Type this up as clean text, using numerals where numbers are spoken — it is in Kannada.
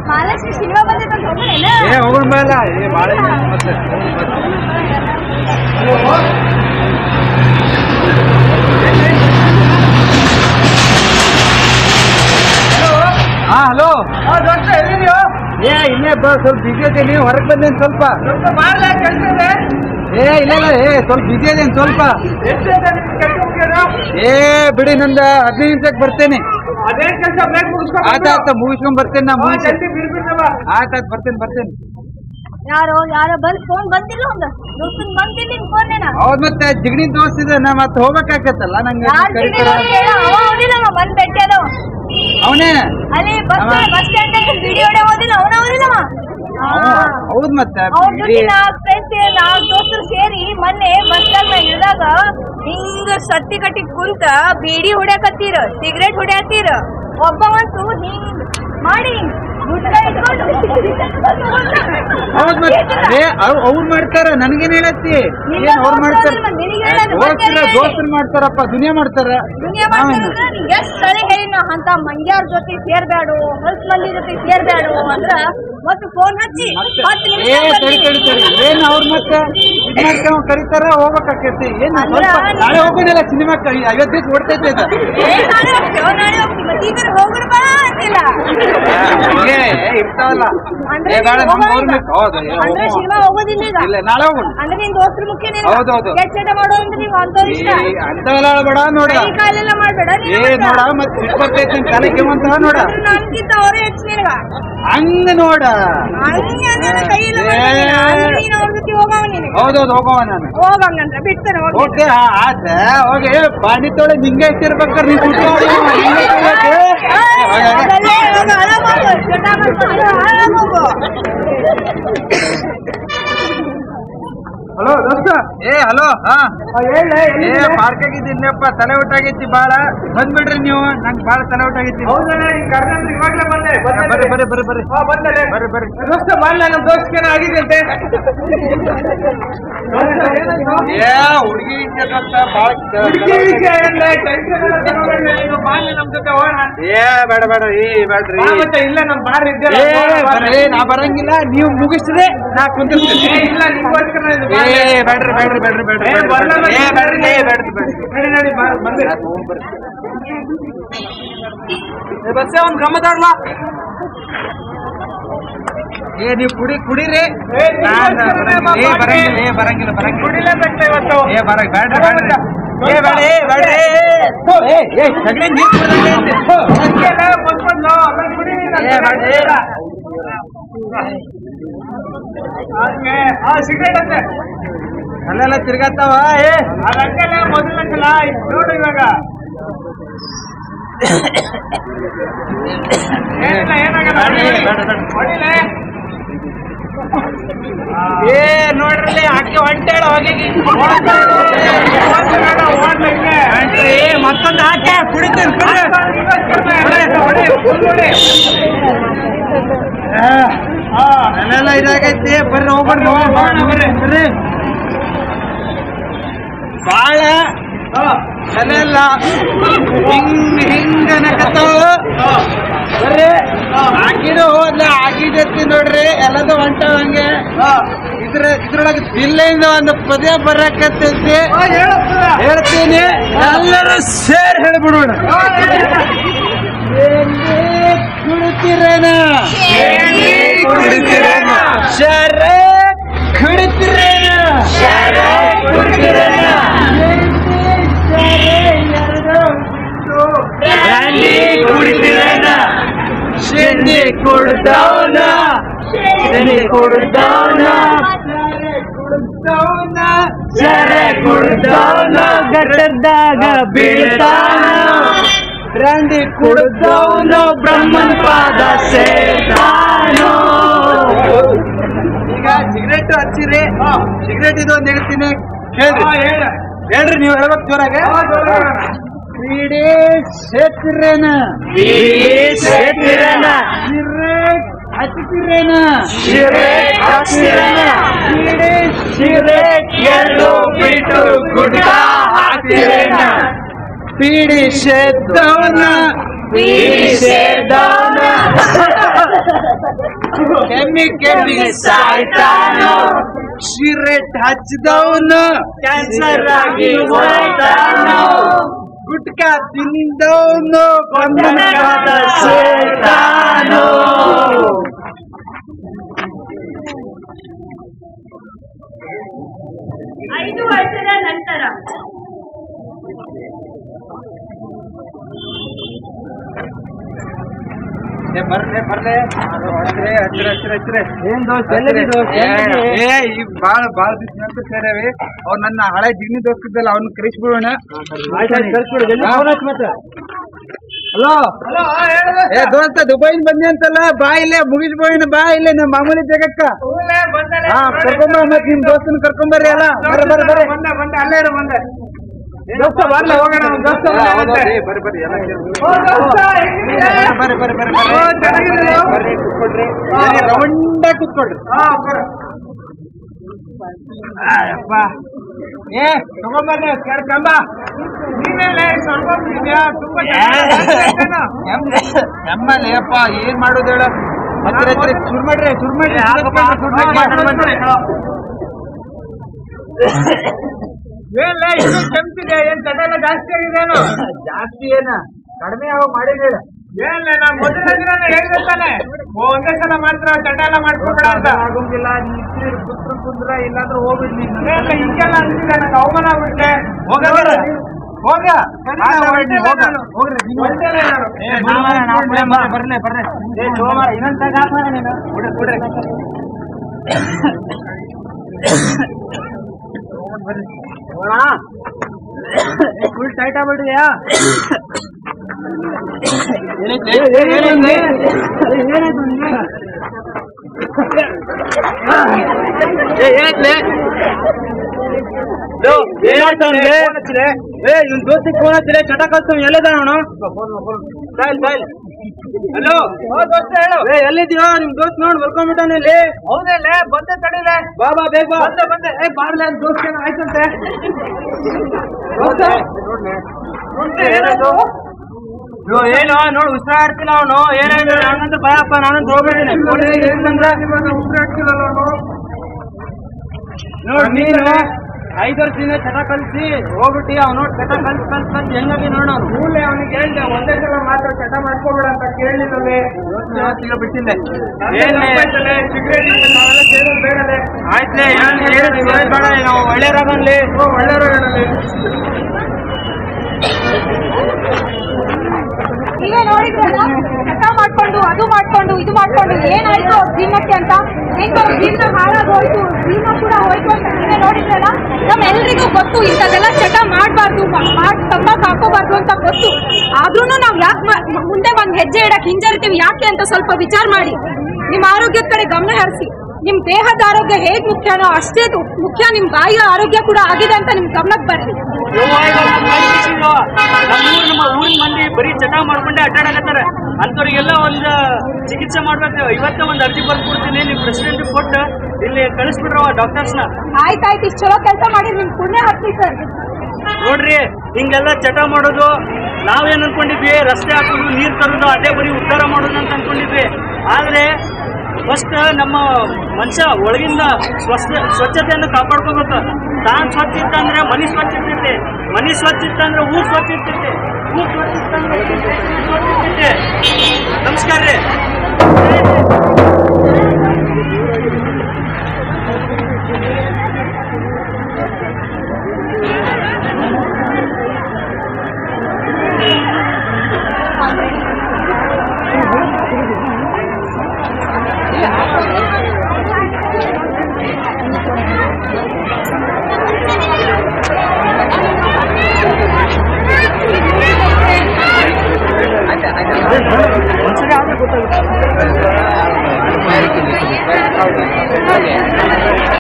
ಮಹಾಲಕ್ಷ್ಮಿ ಸಿನಿಮಾ ಬಂದಿತ್ತು ಹೋಗೋಣ ಬೇಡ ಬಾಳೆ ಮತ್ತೆ ಹಾ ಹಲೋ ಎಲ್ಲಿದೆಯೋ ಇಲ್ಲೇ ಸ್ವಲ್ಪ ಬಿಜಿ ಇದ್ದೀನಿ ಹೊರಗೆ ಬಂದೇನು ಸ್ವಲ್ಪ ಇಲ್ಲ ಸ್ವಲ್ಪ ಬಿಜಿ ಇದೇನು ಸ್ವಲ್ಪ ಬಿಡಿ ನಂದು 15 ನಿಮಿಷಕ್ಕೆ ಬರ್ತೇನೆ ಆಯ್ತಾ ಮುಗಿಸ್ಕೊಂಡ್ ಬರ್ತೇನೆ ನಾ ಆಯ್ತು ಬರ್ತೇನೆ ಯಾರೋ ಬಂದ್ ಫೋನ್ ಬಂದಿಲ್ಲ ಒಂದು ದೋಸ್ತನ್ ಬಂದಿಲ್ಲ ಫೋನ್ ಹೌದ್ ಮತ್ತೆ ಜಿಗಣಿ ದೋಸ್ತ ಇದೆ ನಾ ಮತ್ತೆ ಹೋಗ್ಬೇಕಾಗತ್ತಲ್ಲ ನಂಗೆ ಬಂದ್ ಬೆಟ್ಟಿ ಅದಾವ ಅವನೇ ಅಲ್ಲಿ ಬಸ್ ಸ್ಟ್ಯಾಂಡ್ ವಿಡಿಯೋ ಓದಿಲ್ಲ ಅವನವ ಹೌದ್ ಮತ್ತೆ ದೋಸ್ತರು ಸೇರಿ ಮೊನ್ನೆ ಬಸ್ ಸ್ಟ್ಯಾಂಡ್ ಇಳಿದಾಗ ಹಿಂಗ ಸತ್ತಿ ಕಟ್ಟಿ ಕುಂತ ಬೀಡಿ ಹೊಡ್ಯಾಕತ್ತೀರ ಸಿಗರೇಟ್ ಹೊಡ್ಯಾತೀರ ಒಬ್ಬವಂತೂ ಹಿಂಗ್ ಮಾಡಿ ಹೌದ್ ಮತ್ತೆ ಅವ್ರು ಮಾಡ್ತಾರ ನನ್ಗೇನ್ ಹೇಳತ್ತಿ ಅವ್ರು ಮಾಡ್ತಾರ ದೋಸ್ತರು ಮಾಡ್ತಾರಪ್ಪ ದುನಿಯಾ ಮಾಡ್ತಾರ ಎಷ್ಟ್ ಸರಿ ಹೇಳಿ ನಾ ಅಂತ ಮಂಗ್ಯಾರ ಜೊತೆ ಸೇರ್ಬ್ಯಾಡು ಹೊಸ ಮಂದಿ ಜೊತೆ ಸೇರ್ಬ್ಯಾಡು ಅಂದ್ರ ಮತ್ತೆ ಫೋನ್ ಹಚ್ಚಿ ಏನ್ ಅವ್ರ ಮತ್ತೆ ಕರೀತಾರ ಹೋಗ್ಬೇಕಾಕೈತಿ ಏನ್ ನಾಳೆ ಹೋಗೋದಿಲ್ಲ ಸಿನಿಮಾಕ್ಕೆ 50 ದಿವಸ ಓಡ್ತೈತಿ ಇರ್ತಾವಲ್ಲ ಸಿನಿಮಾ ಹೋಗೋದಿಲ್ಲ ನಾಳೆ ಹೋಗೋಣ ಅಂದ್ರೆ ನಿನ್ ದೋಸ್ತ್ರ ಮುಖ್ಯನೇ ಹೌದೌದು ಮಾಡೋದಂದ್ರೆ ನೀವು ಅಂತವೆಲ್ಲ ಬೇಡ ನೋಡ ಕಾಲೆಲ್ಲ ಮಾಡ್ಬೇಡ ನೋಡ ಮತ್ತೆ ಬರ್ತೈತಿ ತಲೆಗೆ ಅಂತ ನೋಡ ನನ್ಗಿಂತ ಅವರೇ ಹೆಚ್ಚು ನಿನಗ ಹಂಗ ನೋಡ ಹೌದೌದು ಹೋಗವ ನಾನು ಹೋಗಂಗಂದ್ರ ಬಿಡ್ತಾನೆ ಓಕೆ ಆತ ಹೋಗಿ ಪಾನಿ ತೊಳೆ ನಿಂಗೆ ಇಟ್ಟಿರ್ಬೇಕಾರೆ ನೀವು ಹಲೋ ದೋಸ್ತ ಹಲೋ ಪಾರ್ಕಾಗಿದ್ದೀನಪ್ಪ ತಲೆ ಊಟಾಗೈತಿ ಬಾಳ ಬಂದ್ಬಿಡ್ರಿ ನೀವು ನಂಗೆ ಬಾಳ ತಲೆ ಊಟಾಗೈತಿ ಬರ್ರಿ ದೋಸ್ತ ಬಾಳ ನಮ್ಮ ದೋಸ್ತ ಆಗಿದಂತೆ ಹುಡುಗಿ ಬೇಡ ಇಲ್ಲ ನಮ್ ಬಾರ್ ನಾ ಬರಂಗಿಲ್ಲ ನೀವು ಮುಗಿಸಿದ್ರೆ ನಾ ಕುಂತಿರ್ತೀನಿ ಇಲ್ಲ ಬಸ್ಸೇ ಒಂದ್ ಗಮ್ಮದಾಗ್ಲ ನೀವು ಕುಡೀರಿ ಬರಂಗಿಲ್ಲ ಸಿಗರೇಟ್ ಅಂತೆ ಅಲ್ಲೆಲ್ಲ ತಿರ್ಗಾತಾವ ಮೊದಲಕ್ಕಲ್ಲ ನೋಡು ಇವಾಗ ನೋಡ್ರಲ್ಲಿ ಆಕೆ ಹೊಂಟೇಳ ಹೋಗಿ ಮತ್ತೊಂದು ಆಕೆ ಕುಡಿತೀನಿ ಅಲ್ಲೆಲ್ಲ ಇದಾಗೈತಿ ಬರ್ರಿ ಹೋಗ್ಬರ್ರಿ ಬಾಳ ಅಲ್ಲೆಲ್ಲ ಹಿಂಗನಕತ್ತಾವ ಬರ್ರಿ ಆಗಿದು ಹೋದ್ಲ ಆಗಿದತ್ತಿ ನೋಡ್ರಿ ಎಲ್ಲದು ಹೊಂಟಾವ ಹಂಗೆ ಇದ್ರೊಳಗೆ ಜಿಲ್ಲೆಯಿಂದ ಒಂದು ಪದ್ಯ ಬರಕತ್ತೈತಿ ಹೇಳ್ತೀನಿ ಎಲ್ಲರೂ ಸೇರಿ ಹೇಳ್ಬಿಡೋಣ ಕುಡಿತೀರೇನ ಶರ ಕುಡಿತೀರೇನ ಕುಡಿತೀರೇನ ಶೆಂಡಿ ಕುಡ್ದವನ ಸರೆ ಕುಡ್ದವನ ಗಟ್ಟದಾಗ ಬೀಳ್ತಾನ ರಂಡಿ ಕುಡ್ದವನು ಬ್ರಹ್ಮನ್ ಪಾದ ಸೇರ್ತಾನೋ. ಈಗ ಸಿಗರೇಟ್ ಹಚ್ಚಿರಿ, ಸಿಗರೇಟ್ ಇದು ಒಂದು ಹೇಳ್ತೀನಿ ಹೇಳ್ರಿ ನೀವು ಹೇಳ್ಬೇಕು ಜೋರಾಗ. ಬೀಡಿ ಸೇರ್ತಿರೇನ, ಸಿಗರೇಟ್ ಹಚ್ಚಿರೇನ, ಬೀಡಿ ಸಿಗರೇಟ್ ಎರಡು ಬಿಟ್ಟು ಗುಡ್ಡ ಹಾಕ್ತಿರೇನ, ಬೀಡಿ ಸೇದ್ದವನ ಬೀಡಿ ಸೇದವನ ಕೆಮ್ಮಿ ಸಾಯ್ತಾನೋ ಸಿಗರೇಟ್ ಹಚ್ಚಿದವನು ಕ್ಯಾನ್ಸರ್ ಆಗಿ ಹೋಯ್ತಾನೋ ಗುಟ್ಕಾ ತಿಂದವನು ಬಂಧನದ ಸೇರ್ತಾನೋ 5 ವರ್ಷದ ನಂತರ ಬರ್ಲೆ ಏನ್ ಬಾಳ ದಿವ್ಸ ನಂತರ ಸೇರವಿ ಅವ್ರು ನನ್ನ ಹಳೆ ಜಿಗ್ನಿ ದೋಸ್ತಿದ್ದಲ್ಲ ಅವ್ನ ಕರೆಸ್ಬಿಡೋಣ. ಹಲೋ ಏ ದೋಸ್ತ ದುಬೈನ್ ಬಂದಿ ಅಂತಲ್ಲ ಬಾ ಇಲ್ಲೇ ಮುಗಿಸ್ಬೋಣ ಬಾ ಇಲ್ಲೇ ನಮ್ಮ ಮಾಮೂಲಿ ಜಗಕ್ಕ ಕರ್ಕೊಂಬ ಮತ್ ನಿಮ್ ದೋಸ್ತನ ಕರ್ಕೊಂಬರ್ರಿ ಅಲ್ಲ ಬರ್ರಿ ಅಲ್ಲೇ ಇರೋ ಬಂದೆ ದೋಸ್ತ ಬರ್ಲ ಹೋಗೋಣ ದೋಸ್ತ ರೌಂಡ ಕುತ್ಕೊಳ್ರಿ ಅಪ್ಪ ಏ ತಗೊಂಬರ್ರಿ ಕಂಬ ಎಮ್ಮಲ್ಲಿ ಅಪ್ಪ ಏನ್ ಮಾಡೋದು ಹೇಳ ಶುರು ಮಾಡ್ರಿ ಇನ್ನು ಕೆಂಪಿದೆ ಏನ್ ಚಟೆಲ್ಲ ಜಾಸ್ತಿ ಆಗಿದೇನು ಜಾಸ್ತಿ ಏನ ಕಡಿಮೆ ಯಾವ ಮಾಡಿದಿಲ್ಲ ಏನ್ ನಾ ಮೊದಲ ದಿನ ಹೇಳ್ತಾನೆ ಒಂದೇ ಸಲ ಮಾತ್ರ ಚಟ ಎಲ್ಲ ಮಾಡ್ಕೊಬೇಡ ಅಂತ ಆಗೋಂಗಿಲ್ಲ ಕುಂದ್ರ ಇಲ್ಲಾಂದ್ರೆ ಹೋಗ್ಬಿಡ್ಲಿ ಹಿಂಗೆಲ್ಲ ಅಂತಿದೆ ನಂಗೆ ಅವಮಾನ ಆಗ್ಬಿಟ್ಟೆ ಫುಲ್ ಟೈಟ್ ಆಗ್ಬಿಟ್ಟಿದ್ಯಾ ಇವ್ನ ದೋಸ್ತಿಗೆ ಫೋನ್ ಹಚ್ಚಿಲೆ ಚಟ ಕಲ್ಸ ಎಲ್ಲದ ಹಲೋ ದೋಸ್ತ ಹೇಳು ಎಲ್ಲಿದ್ಯೋ ನಿಮ್ ದೋಸ್ತ್ ನೋಡ್ ಬರ್ಕೊಂಡ್ಬಿಟ್ಟಾನೆ ಇಲ್ಲಿ ಹೌದಲ್ಲ ಬಂದೆ ತಡಿಲೆ ಬಾಬಾ ಬೇಗ ಬಂದೆ ಬಾರ್ಲೆ ದೋಸ್ತ ಆಯ್ತಂತೆ ಏನೋ ನೋಡ್ ಉಸಿರಾಡ್ತಿಲ್ಲ ಅವನು ಏನಾಗ ನಾನಂತ ಭಯಪ್ಪ ನಾನಂತ ಹೋಗ್ಬಿಟ್ಟಿನಿ ನೋಡ್ ನೀನು 5 ವರ್ಷದಿಂದ ಚಟ ಕಲ್ಸಿ ಹೋಗ್ಬಿಟ್ಟಿ ಅವ್ನು ಚಟ ಕಲ್ಸ್ ಹೆಂಗಾಗಿ ನೋಡೋಣ ಮೂಲೆ ಅವನಿಗೆ ಹೇಳ್ದೆ ಒಂದೇ ಸಲ ಮಾತ್ರ ಚಟ ಮಾಡ್ಕೋಬೇಡ ಅಂತ ಕೇಳಿದ್ರೆ ಬಿಟ್ಟಿಲ್ಲ ಆಯ್ತಲೇ ಬೇಡ ನಾವು ಒಳ್ಳೆ ರೋಗನ್ಲಿ ಒಳ್ಳೆ ರೋಗನಲ್ಲಿ ನೀವೇ ನೋಡಿದ್ರಲ್ಲ ಚಟ ಮಾಡ್ಕೊಂಡು ಅದು ಮಾಡ್ಕೊಂಡು ಇದು ಮಾಡ್ಕೊಂಡು ಏನಾಯ್ತು ಜೀವನಕ್ಕೆ ಅಂತ ಹೆಂಗ ಜೀವನ ಹಾಳಾಗೋಯ್ತು ಜೀವನ ಕೂಡ ಹೋಯ್ತು ಅಂತ ನೀವೇ ನೋಡಿದ್ರಲ್ಲ ನಮ್ಮೆಲ್ರಿಗೂ ಗೊತ್ತು ಇಂಥದ್ದೆಲ್ಲ ಚಟ ಮಾಡಬಾರ್ದು ತಂಬಾಕು ಹಾಕೋಬಾರ್ದು ಅಂತ ಗೊತ್ತು ಆದ್ರೂ ನಾವು ಯಾಕೆ ಮುಂದೆ ಒಂದ್ ಹೆಜ್ಜೆ ಇಡಕ್ ಹಿಂಜರಿತೀವಿ ಯಾಕೆ ಅಂತ ಸ್ವಲ್ಪ ವಿಚಾರ ಮಾಡಿ ನಿಮ್ಮ ಆರೋಗ್ಯದ ಕಡೆ ಗಮನ ಹರಿಸಿ ನಿಮ್ ದೇಹದ ಆರೋಗ್ಯ ಹೇಗ್ ಮುಖ್ಯನೋ ಅಷ್ಟೇ ಮುಖ್ಯ ನಿಮ್ ಬಾಯಿಯ ಆರೋಗ್ಯ ಕೂಡ ಆಗಿದೆ ಅಂತ ನಿಮ್ ಗಮನಕ್ಕೆ ಬರ್ರಿ ನಮ್ಮ ಊರಿನ ಮಂದಿ ಬರೀ ಚಟ ಮಾಡ್ಕೊಂಡೆ ಅಡ್ಡಾಡಕತ್ತಾರೆ ಅಂತವ್ರಿಗೆಲ್ಲ ಒಂದು ಚಿಕಿತ್ಸೆ ಮಾಡ್ಬೇಕು ಇವತ್ತೇ ಒಂದು ಅರ್ಜಿ ಬರ್ಕೊಡ್ತೀನಿ ನಿಮ್ ಪ್ರೆಸಿಡೆಂಟ್ ಕೊಟ್ಟು ಇಲ್ಲಿ ಕಳಿಸ್ಬಿಡ್ರವ ಡಾಕ್ಟರ್ಸ್ನ ಆಯ್ತಾಯ್ತು ಇಷ್ಟು ಚಲೋ ಕೆಲಸ ಮಾಡಿ ನಿಮ್ ಪುಣ್ಯ ಹತ್ತಿ ಸರ್ ನೋಡ್ರಿ ಹಿಂಗೆಲ್ಲ ಚಟ ಮಾಡೋದು ನಾವೇನ್ ಅನ್ಕೊಂಡಿದ್ವಿ ರಸ್ತೆ ಹಾಕೋದು ನೀರ್ ತರೋದು ಅದೇ ಬರೀ ಉದ್ಧಾರ ಮಾಡೋದು ಅಂತ ಅನ್ಕೊಂಡಿದ್ವಿ ಆದ್ರೆ ಫಸ್ಟ್ ನಮ್ಮ ಮನುಷ್ಯ ಒಳಗಿಂದ ಸ್ವಚ್ಛತೆಯನ್ನು ಕಾಪಾಡ್ಕೋಬೇಕು ತಾನು ಸ್ವಚ್ಛ ಇತ್ತಂದ್ರೆ ಮನೆ ಸ್ವಚ್ಛ ಇರ್ತೈತಿ ಮನೆ ಸ್ವಚ್ಛ ಇತ್ತಂದ್ರೆ ಊರ್ ಸ್ವಚ್ಛ ಇರ್ತೈತಿ ಊರ್ ಸ್ವಚ್ಛ ಇತ್ತಂದ್ರೆ ನಮಸ್ಕಾರ ರೀ